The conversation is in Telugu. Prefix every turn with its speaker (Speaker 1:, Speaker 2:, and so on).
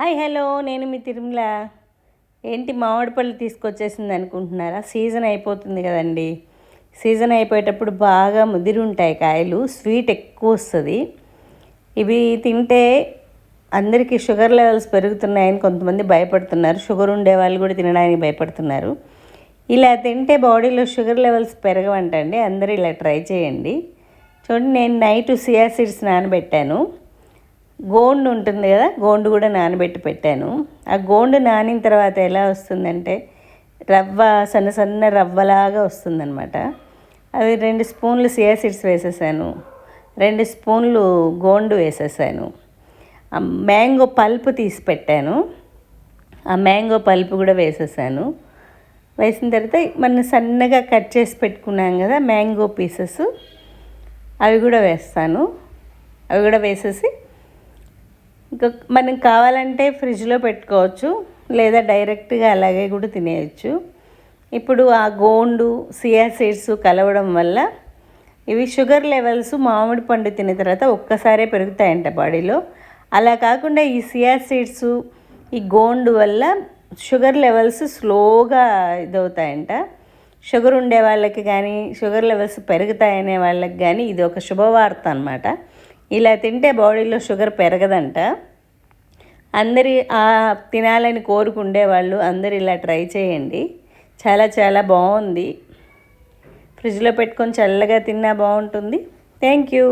Speaker 1: హాయ్ హలో, నేను మీ తిరుమల. ఏంటి మామిడి పళ్ళు తీసుకొచ్చేసింది అనుకుంటున్నారా? సీజన్ అయిపోతుంది కదండి. సీజన్ అయిపోయేటప్పుడు బాగా ముదిరి ఉంటాయి కాయలు, స్వీట్ ఎక్కువ వస్తుంది. ఇవి తింటే అందరికీ షుగర్ లెవెల్స్ పెరుగుతున్నాయని కొంతమంది భయపడుతున్నారు. షుగర్ ఉండే వాళ్ళు కూడా తినడానికి భయపడుతున్నారు. ఇలా తింటే బాడీలో షుగర్ లెవెల్స్ పెరగవంటండి. అందరూ ఇలా ట్రై చేయండి. చూడండి, నేను నైట్ సియా సీడ్స్ నానబెట్టాను. గోండు ఉంటుంది కదా, గోండు కూడా నానబెట్టి పెట్టాను. ఆ గోండు నానిన తర్వాత ఎలా వస్తుందంటే రవ్వ, సన్న సన్న రవ్వలాగా వస్తుందన్నమాట. అది 2 స్పూన్లు సియా సీడ్స్ వేసేసాను, 2 స్పూన్లు గోండు వేసేసాను. మ్యాంగో పల్ప్ తీసి పెట్టాను, ఆ మ్యాంగో పల్ప్ కూడా వేసేసాను. వేసిన తర్వాత మనం సన్నగా కట్ చేసి పెట్టుకున్నాం కదా మ్యాంగో పీసెస్, అవి కూడా వేస్తాను. అవి కూడా వేసేసి ఇంకా మనం కావాలంటే ఫ్రిడ్జ్లో పెట్టుకోవచ్చు, లేదా డైరెక్ట్గా అలాగే కూడా తినేయచ్చు. ఇప్పుడు ఆ గోండు, సియా సీడ్స్ కలవడం వల్ల ఇవి షుగర్ లెవెల్స్ మామిడి పండు తిన్న తర్వాత ఒక్కసారే పెరుగుతాయంట బాడీలో. అలా కాకుండా ఈ సియా సీడ్స్, ఈ గోండు వల్ల షుగర్ లెవెల్స్ స్లోగా ఇదవుతాయంట. షుగర్ ఉండే వాళ్ళకి కానీ, షుగర్ లెవెల్స్ పెరుగుతాయనే వాళ్ళకి కానీ ఇది ఒక శుభవార్త అన్నమాట. ఇలా తింటే బాడీలో షుగర్ పెరగదంట. అందరి తినాలని కోరుకుండే వాళ్ళు అందరు ఇలా ట్రై చేయండి. చాలా చాలా బాగుంది. ఫ్రిడ్జ్లో పెట్టుకొని చల్లగా తిన్నా బాగుంటుంది. Thank you.